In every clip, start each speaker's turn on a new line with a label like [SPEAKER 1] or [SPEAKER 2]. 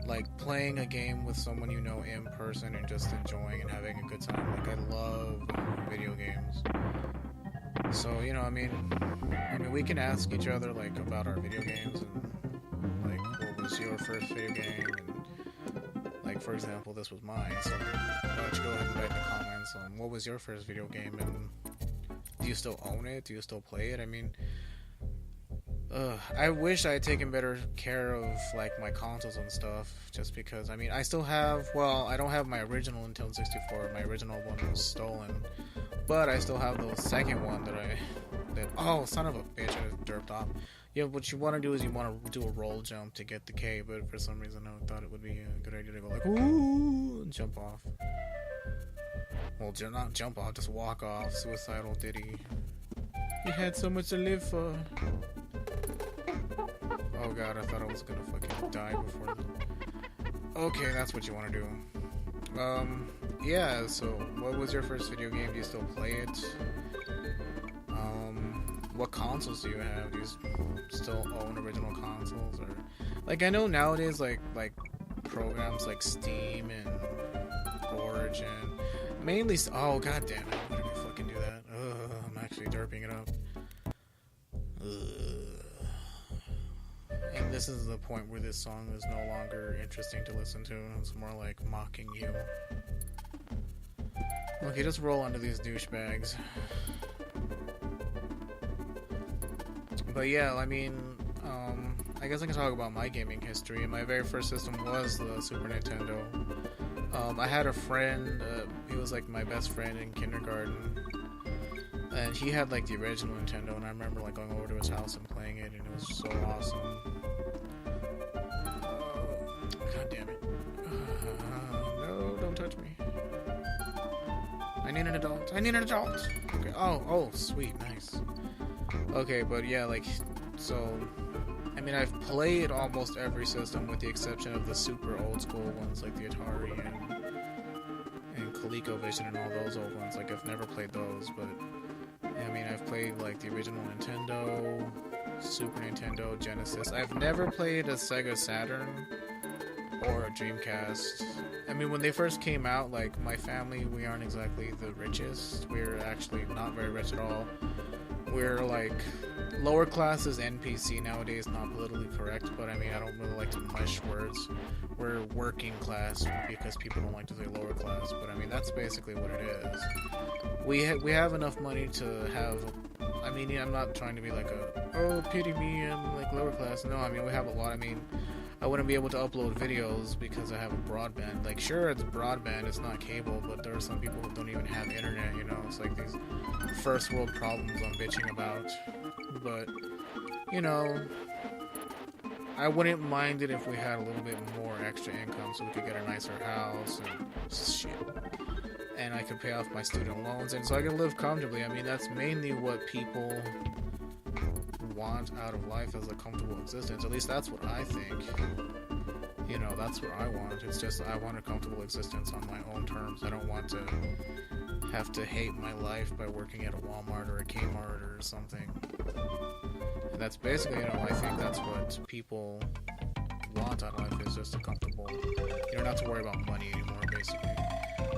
[SPEAKER 1] like playing a game with someone you know in person and just enjoying and having a good time. Like I love video games. So I mean, we can ask each other like about our video games and like what was your first video game, and like for example, this was mine. So why don't you go ahead and write in the comments what was your first video game, and do you still own it? Do you still play it? I mean, I wish I had taken better care of like my consoles and stuff, just because I mean I still have, well, I don't have my original Nintendo 64. My original one was stolen, but I still have the second one that oh, son of a bitch, I just derped off. Yeah, what you want to do is you want to do a roll jump to get the K, but for some reason I thought it would be a good idea to go like ooh and jump off. Well, not jump off, just walk off. Suicidal Diddy. You had so much to live for. Oh god, I thought I was gonna fucking die before. Okay, that's what you want to do. Yeah, so what was your first video game? Do you still play it? What consoles do you have? Do you still own original consoles? Or like, I know nowadays like programs like Steam and Origin, mainly. Oh god damn it! Why did I fucking do that? I'm actually derping it up. And this is the point where this song is no longer interesting to listen to. It's more like mocking you. Okay, just roll under these douchebags. But yeah, I mean, I guess I can talk about my gaming history. My very first system was the Super Nintendo. I had a friend, he was like my best friend in kindergarten, and he had like the original Nintendo, and I remember like going over to his house and playing it, and it was so awesome. God damn it. No, don't touch me. I need an adult. I need an adult. Okay. Oh, sweet, nice. Okay, but yeah, like, so, I mean, I've played almost every system with the exception of the super old school ones, like the Atari and ColecoVision and all those old ones. Like, I've never played those, but, I mean, I've played, like, the original Nintendo, Super Nintendo, Genesis. I've never played a Sega Saturn or a Dreamcast. I mean, when they first came out, like, my family, we aren't exactly the richest. We're actually not very rich at all. We're like lower class is NPC nowadays, not politically correct, but I mean, I don't really like to mush words. We're working class because people don't like to say lower class, but I mean, that's basically what it is. We have enough money to have, I mean, I'm not trying to be like oh, pity me, I'm like lower class. No, I mean, we have a lot. I mean, I wouldn't be able to upload videos because I have a broadband. Like, sure, it's broadband, it's not cable, but there are some people who don't even have internet, you know? It's like these first world problems I'm bitching about. But, you know, I wouldn't mind it if we had a little bit more extra income so we could get a nicer house and shit. And I could pay off my student loans, and so I can live comfortably. I mean, that's mainly what people want out of life, as a comfortable existence. At least that's what I think. You know, that's what I want. It's just I want a comfortable existence on my own terms. I don't want to have to hate my life by working at a Walmart or a Kmart or something. And that's basically, you know, I think that's what people want out of life, is just a comfortable, you know, not to worry about money anymore, basically.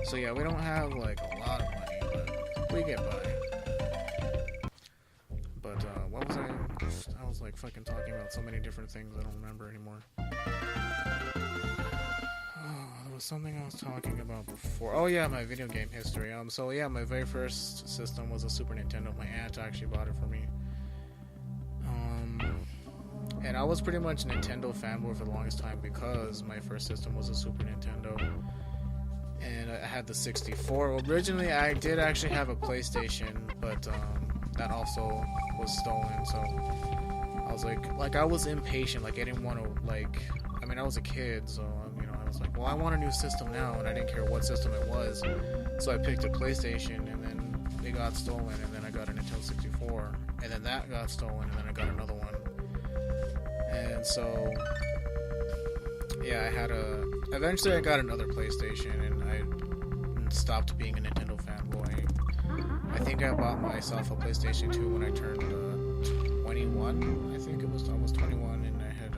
[SPEAKER 1] So yeah, we don't have like a lot of money, but we get by. But what was I was like fucking talking about so many different things I don't remember anymore. Oh, there was something I was talking about before. Oh yeah, my video game history. So yeah, my very first system was a Super Nintendo. My aunt actually bought it for me. And I was pretty much a Nintendo fanboy for the longest time because my first system was a Super Nintendo. And I had the 64. Originally, I did actually have a PlayStation, but that also was stolen. So I was like I was impatient. Like, I didn't want to, like, I mean, I was a kid, so you know, I was like, well, I want a new system now, and I didn't care what system it was. So I picked a PlayStation, and then it got stolen, and then I got a Nintendo 64, and then that got stolen, and then I got another one. And so, yeah, eventually I got another PlayStation, and I stopped being a Nintendo fanboy. I think I bought myself a PlayStation 2 when I turned 21. I think I was 21, and I had,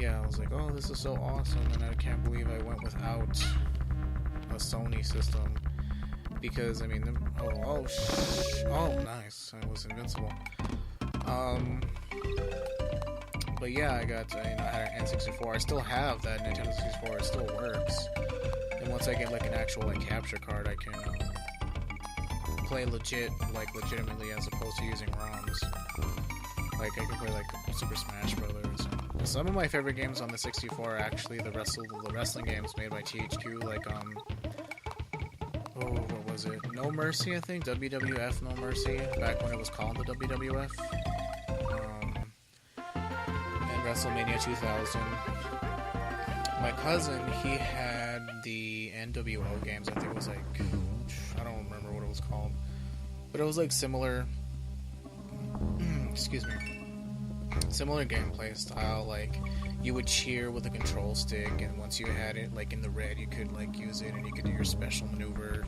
[SPEAKER 1] yeah, I was like, oh, this is so awesome, and I can't believe I went without a Sony system, because I mean, oh, nice, I was invincible. But yeah, I got I had an N64. I still have that Nintendo 64. It still works. And once I get like an actual like capture card, I can play legitimately as opposed to using ROMs. Like I can play like Super Smash Brothers. And some of my favorite games on the 64 are actually the wrestling games made by THQ. Like what was it? No Mercy, I think. WWF No Mercy, back when it was called the WWF. And WrestleMania 2000. My cousin, he had the NWO games. I think it was like, I don't remember what it was called, but it was like similar. Excuse me. Similar gameplay style. Like you would cheer with a control stick, and once you had it like in the red, you could like use it, and you could do your special maneuver.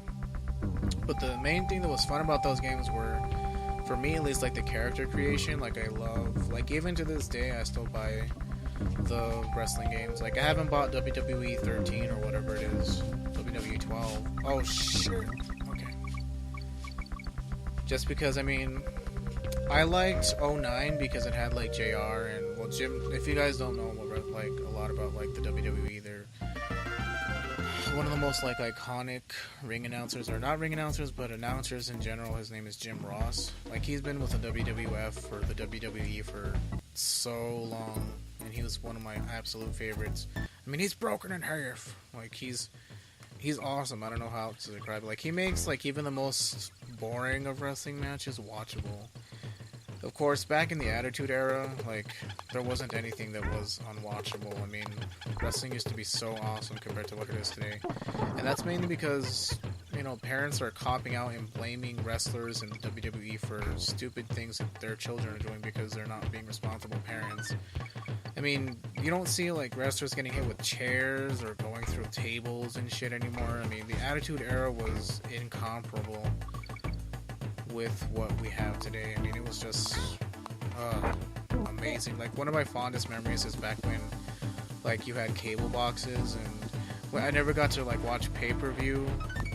[SPEAKER 1] But the main thing that was fun about those games were, for me at least, like the character creation. Like I love, like even to this day, I still buy the wrestling games. Like I haven't bought WWE 13 or whatever it is, WWE 12. Oh shit. Okay. Just because, I mean, I liked 09 because it had like JR and, well, Jim. If you guys don't know like a lot about like the WWE, they're one of the most like iconic ring announcers, or not ring announcers, but announcers in general. His name is Jim Ross. Like he's been with the WWF or the WWE for so long, and he was one of my absolute favorites. I mean, he's broken in half. Like he's awesome. I don't know how to describe it. Like he makes like even the most boring of wrestling matches watchable. Of course, back in the Attitude Era, like, there wasn't anything that was unwatchable. I mean, wrestling used to be so awesome compared to what it is today. And that's mainly because, you know, parents are copping out and blaming wrestlers and WWE for stupid things that their children are doing because they're not being responsible parents. I mean, you don't see, like, wrestlers getting hit with chairs or going through tables and shit anymore. I mean, the Attitude Era was incomparable with what we have today. I mean, it was just amazing. Like one of my fondest memories is back when like you had cable boxes, and I never got to like watch pay-per-view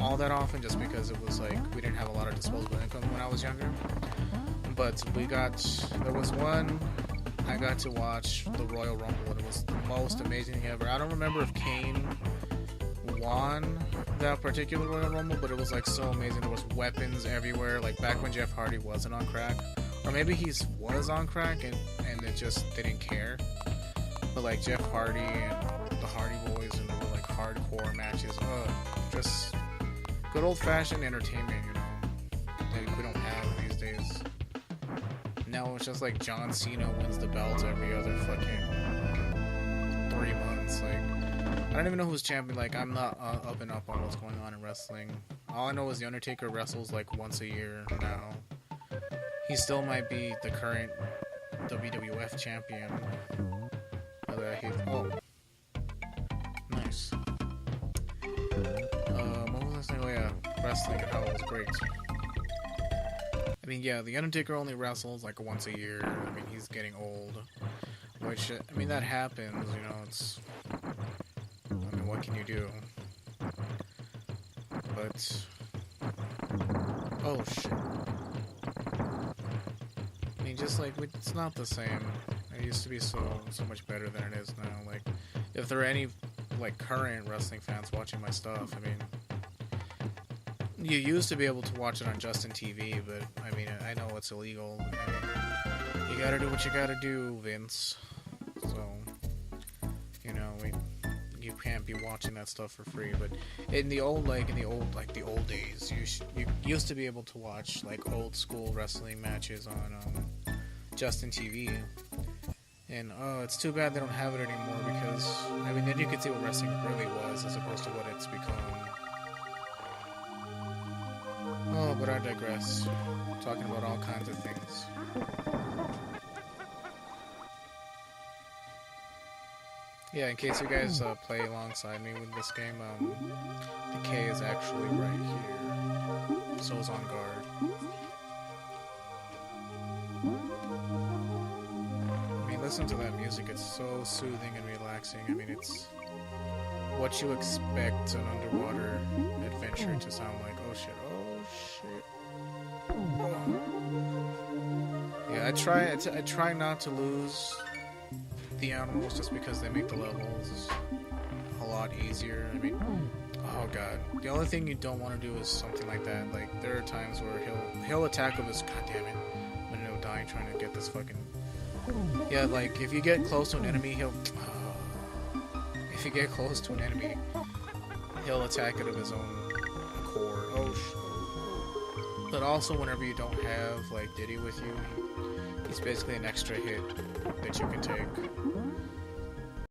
[SPEAKER 1] all that often just because it was like we didn't have a lot of disposable income when I was younger. But there was one I got to watch, the Royal Rumble, and it was the most amazing thing ever. I don't remember if Kane won that particular Royal Rumble, but it was like so amazing. There was weapons everywhere, like back when Jeff Hardy wasn't on crack, or maybe he was on crack and it just didn't care. But like Jeff Hardy and the Hardy Boys, and there were like hardcore matches. Just good old-fashioned entertainment, you know, that we don't have these days. Now it's just like John Cena wins the belt every other fucking 3 months. Like I don't even know who's champion. Like, I'm not up and up on what's going on in wrestling. All I know is The Undertaker wrestles, like, once a year now. He still might be the current WWF champion. Oh. Nice. What was I saying? Oh, yeah. Wrestling and how it was great. I mean, yeah, The Undertaker only wrestles, like, once a year. I mean, he's getting old. Which, I mean, that happens, you know, it's... I mean, what can you do? But... oh, shit. I mean, just like, it's not the same. It used to be so much better than it is now. Like, if there are any, like, current wrestling fans watching my stuff, I mean... you used to be able to watch it on Justin TV, but, I mean, I know it's illegal. I mean, you gotta do what you gotta do, Vince. So, you know, you can't be watching that stuff for free. But in the old days, you used to be able to watch like old school wrestling matches on Justin TV. And it's too bad they don't have it anymore, because I mean then you could see what wrestling really was as opposed to what it's become. Oh, but I digress. Talking about all kinds of things. Yeah, in case you guys play alongside me with this game, the K is actually right here. So is on guard. I mean, listen to that music, it's so soothing and relaxing. I mean, it's what you expect an underwater adventure to sound like. Oh shit, oh shit. Yeah, I try not to lose the animals just because they make the levels a lot easier. I mean, oh god. The only thing you don't want to do is something like that. Like, there are times where he'll attack with his, god damn it, I'm gonna know dying trying to get this fucking, yeah, like, if you get close to an enemy, if you get close to an enemy, he'll attack it of his own accord. Oh shit. But also, whenever you don't have, like, Diddy with you, he's basically an extra hit that you can take.